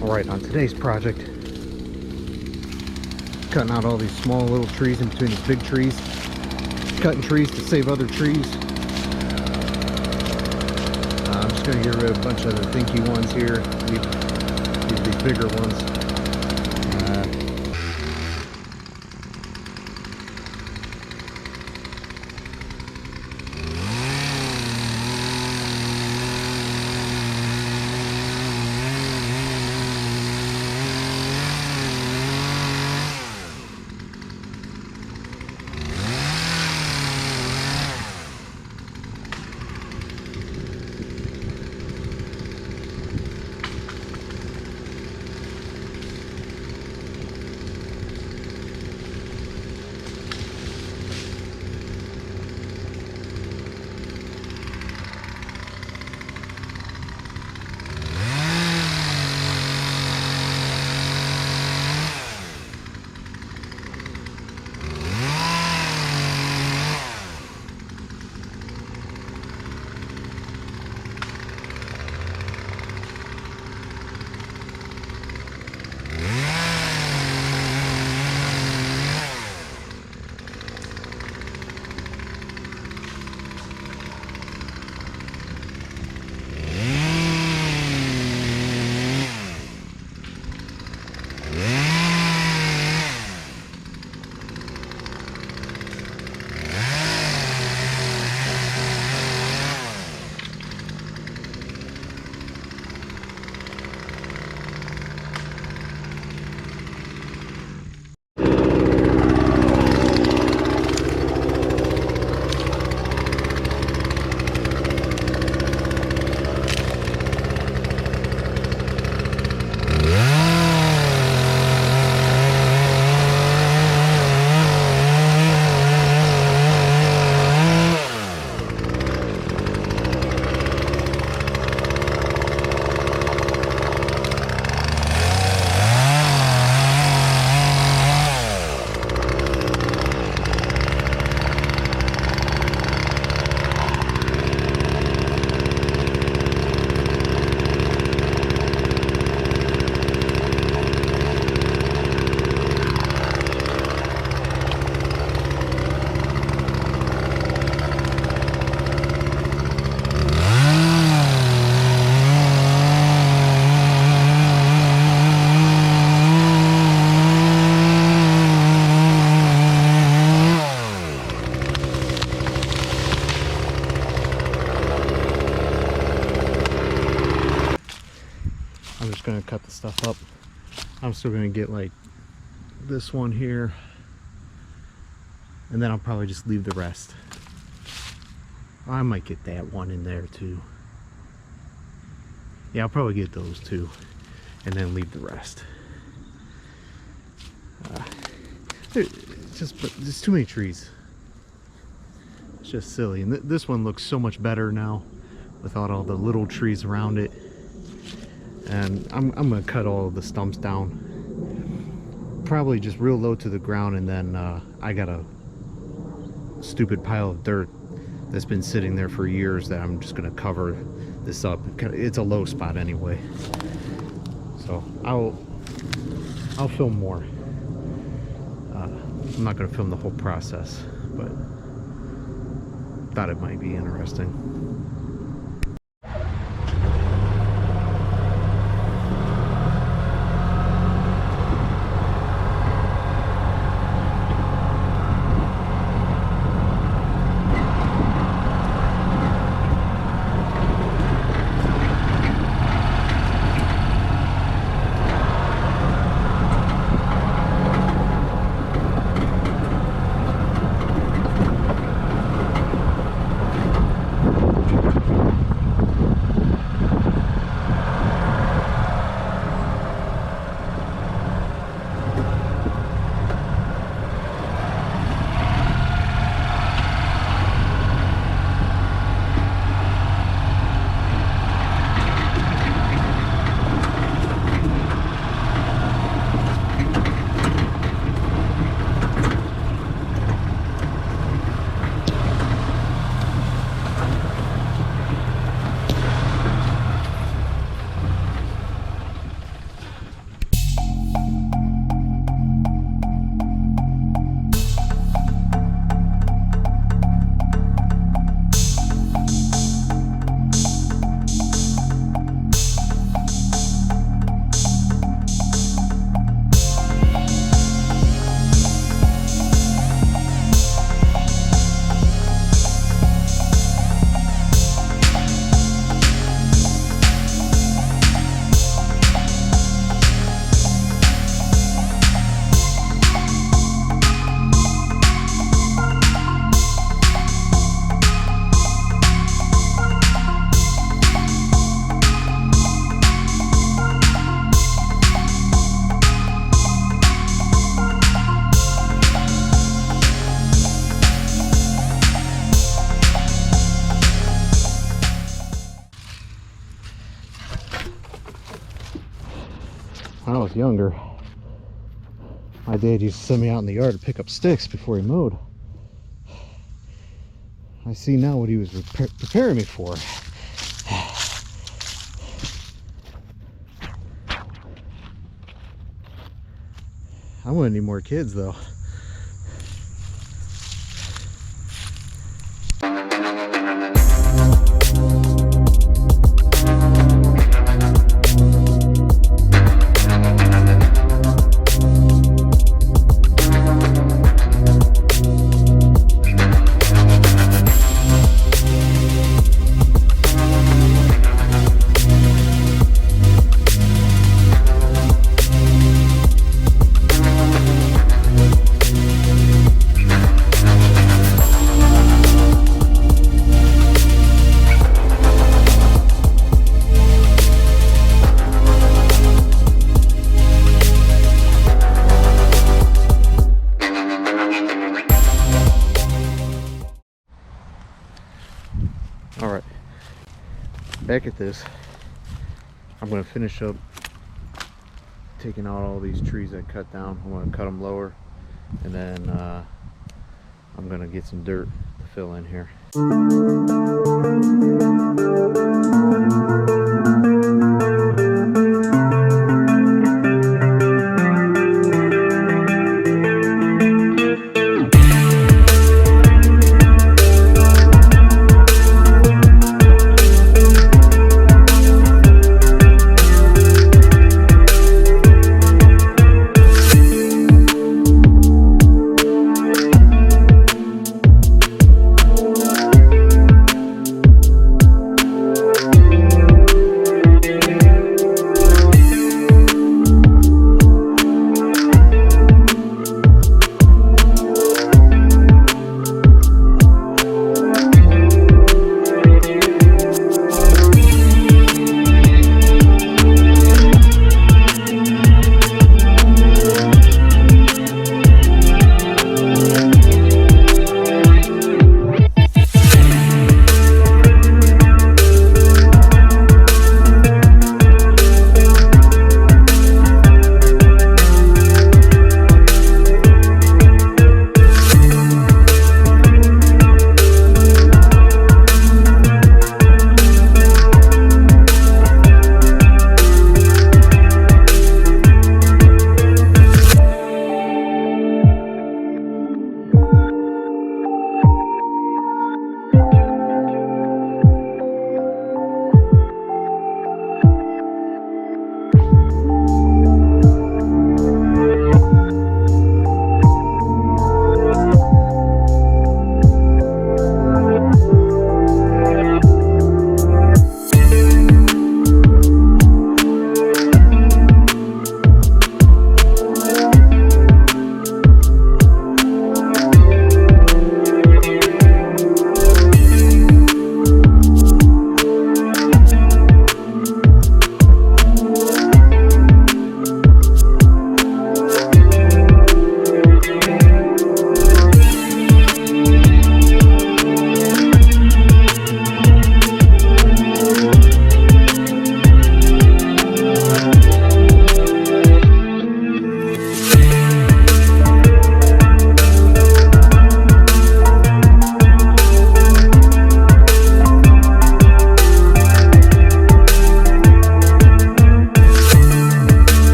Alright, on today's project, cutting out all these small little trees in between these big trees, cutting trees to save other trees. I'm just going to get rid of a bunch of the thinky ones here, leave these bigger ones. I'm just going to cut the stuff up. I'm still going to get like this one here, and then I'll probably just leave the rest. I might get that one in there too. Yeah, I'll probably get those two and then leave the rest. There's too many trees. It's just silly. And this one looks so much better now without all the little trees around it. And I'm gonna cut all of the stumps down, probably just real low to the ground, and then I got a stupid pile of dirt that's been sitting there for years that I'm just gonna cover this up. It's a low spot anyway, so I'll film more. I'm not gonna film the whole process, but thought it might be interesting. When I was younger, my dad used to send me out in the yard to pick up sticks before he mowed. I see now what he was preparing me for. I want any more kids though. All right, back at this. I'm gonna finish up taking out all these trees I cut down. I'm gonna cut them lower, and then I'm gonna get some dirt to fill in here.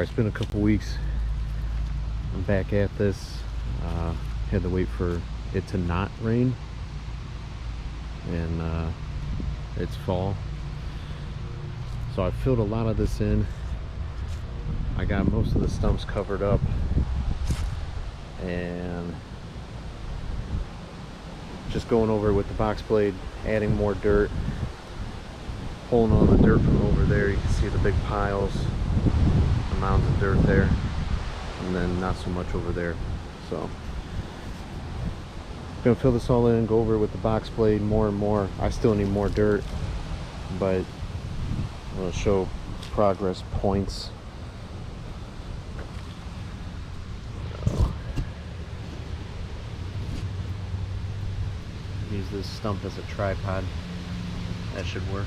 Alright, it's been a couple weeks. I'm back at this. Had to wait for it to not rain, and it's fall. So I filled a lot of this in. I got most of the stumps covered up, and just going over with the box blade, adding more dirt, pulling all the dirt from over there. You can see the big piles, the mounds of dirt there, and then not so much over there. So gonna fill this all in, go over it with the box blade more and more. I still need more dirt, but I'm gonna show progress points. Use this stump as a tripod. That should work.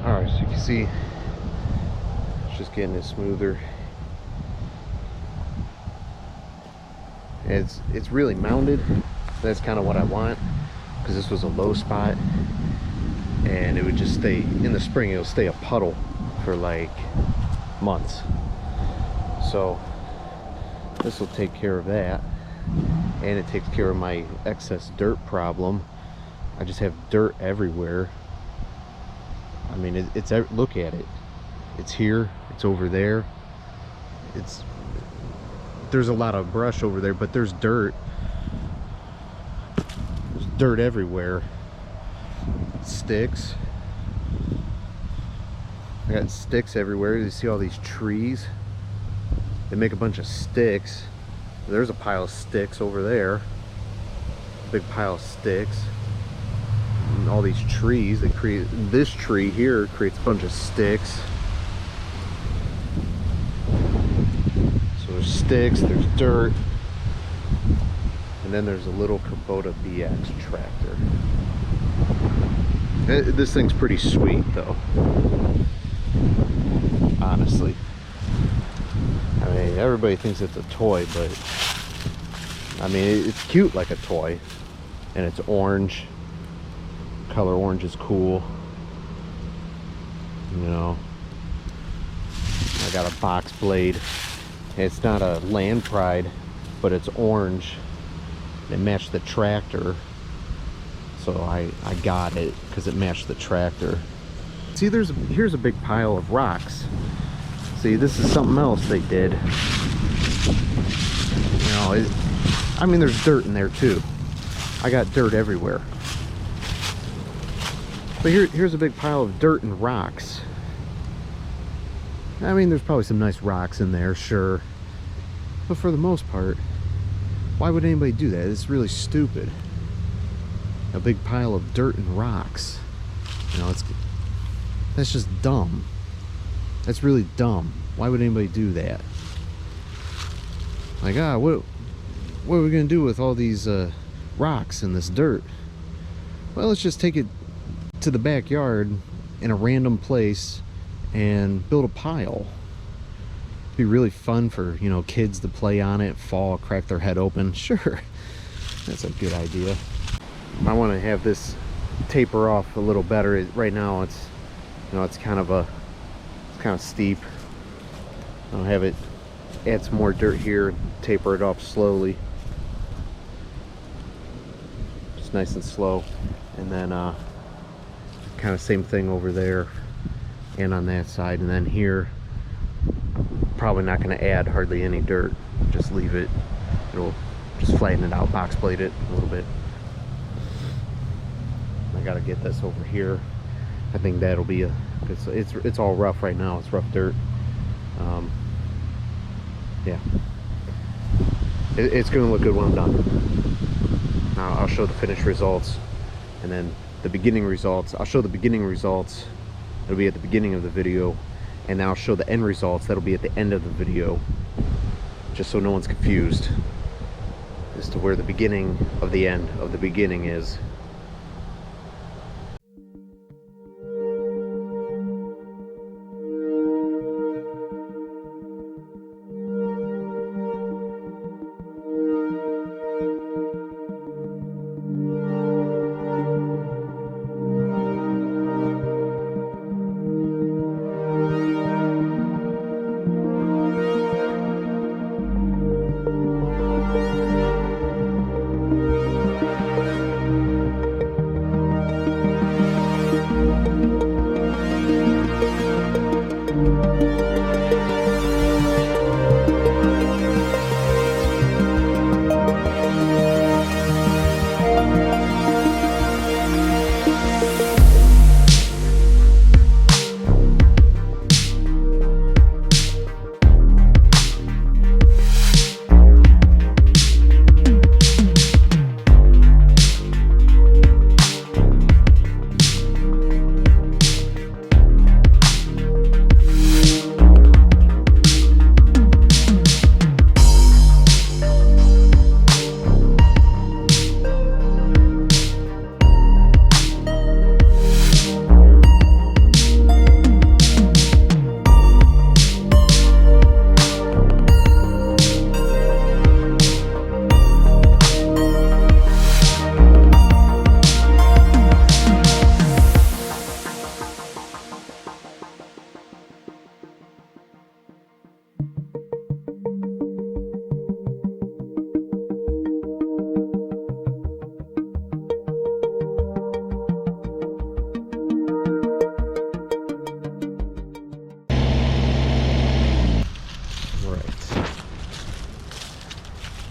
Alright, so you can see it's just getting it smoother. It's really mounded. That's kind of what I want, because this was a low spot, and it would just stay in the spring. It'll stay a puddle for like months. So this will take care of that, and it takes care of my excess dirt problem. I just have dirt everywhere. I mean, it's look at it. It's here, it's over there. There's a lot of brush over there, but there's dirt. There's dirt everywhere. Sticks. I got sticks everywhere. You see all these trees? They make a bunch of sticks. There's a pile of sticks over there. Big pile of sticks. And all these trees, they create, this tree here creates a bunch of sticks. So there's sticks, there's dirt, and then there's a little Kubota BX tractor. This thing's pretty sweet though, honestly. I mean, everybody thinks it's a toy, but I mean, it's cute like a toy, and it's orange. Color orange is cool, you know. I got a box blade. It's not a Land Pride, but it's orange. It matched the tractor, so I got it because it matched the tractor. See, here's a big pile of rocks. See, this is something else they did. You know, I mean, there's dirt in there too. I got dirt everywhere. But here's a big pile of dirt and rocks. I mean, there's probably some nice rocks in there, sure. But for the most part, Why would anybody do that? It's really stupid. A big pile of dirt and rocks. You know, that's just dumb. That's really dumb. Why would anybody do that? Like, what are we gonna do with all these rocks and this dirt? Well, let's just take it to the backyard in a random place and build a pile. It'd be really fun for, you know, kids to play on it, fall, crack their head open. Sure, that's a good idea. I want to have this taper off a little better. Right now it's, you know, it's kind of steep. I'll have it add some more dirt here, taper it off slowly, just nice and slow. And then kind of same thing over there and on that side. And then here, probably not going to add hardly any dirt, just leave it. It'll just flatten it out, box plate it a little bit. I got to get this over here. I think that'll be it's all rough right now. It's rough dirt. Yeah, it's gonna look good when I'm done. Now I'll show the finished results, and then the beginning results. I'll show the beginning results. It'll be at the beginning of the video, and then I'll show the end results. That'll be at the end of the video, just so no one's confused as to where the beginning of the end of the beginning is.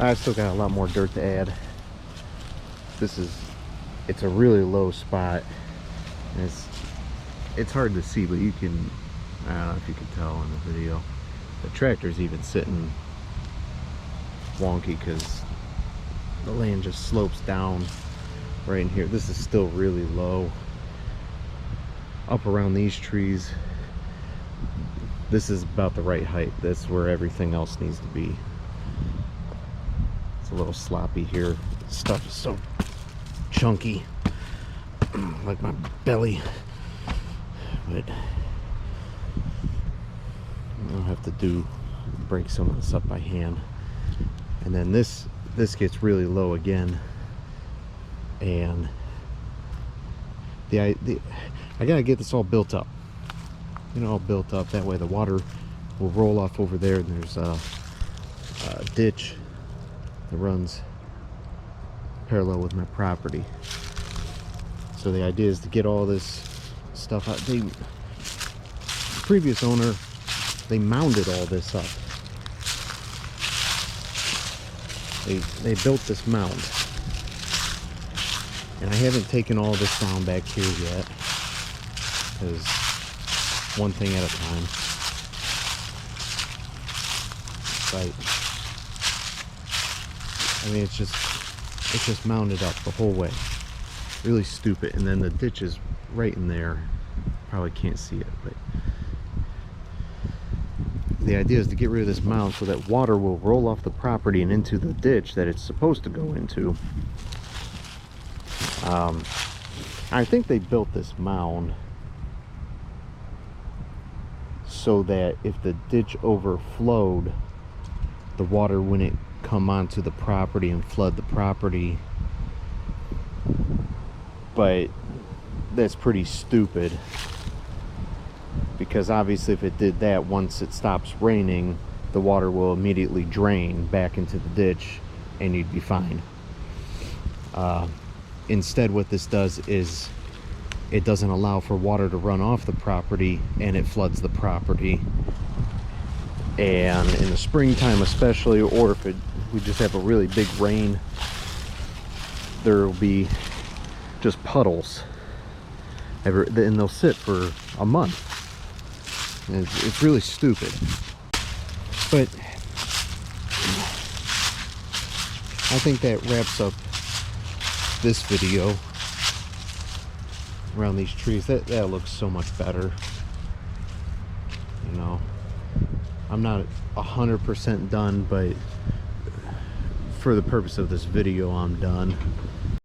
I still got a lot more dirt to add. It's a really low spot. And it's hard to see, but you can, I don't know if you can tell in the video, the tractor's even sitting wonky because the land just slopes down right in here. This is still really low. Up around these trees, this is about the right height. That's where everything else needs to be. It's a little sloppy here. Stuff is so chunky, like my belly, but I'll have to break some of this up by hand. And then this gets really low again, and I gotta get this all built up, you know, all built up. That way the water will roll off over there, and there's a ditch that runs parallel with my property. So the idea is to get all this stuff out. The previous owner, they mounded all this up. They built this mound, and I haven't taken all this down back here yet, because one thing at a time. Right. I mean, it's just mounted up the whole way. Really stupid. And then the ditch is right in there. Probably can't see it, but the idea is to get rid of this mound so that water will roll off the property and into the ditch that it's supposed to go into. I think they built this mound so that if the ditch overflowed, the water wouldn't come onto the property and flood the property. But that's pretty stupid, because obviously if it did that, once it stops raining, the water will immediately drain back into the ditch and you'd be fine. Instead, what this does is it doesn't allow for water to run off the property, and it floods the property. And in the springtime especially, or if we just have a really big rain, there will be just puddles, and they'll sit for a month. And it's really stupid. But I think that wraps up this video around these trees. That looks so much better. You know, I'm not 100% done, but for the purpose of this video, I'm done.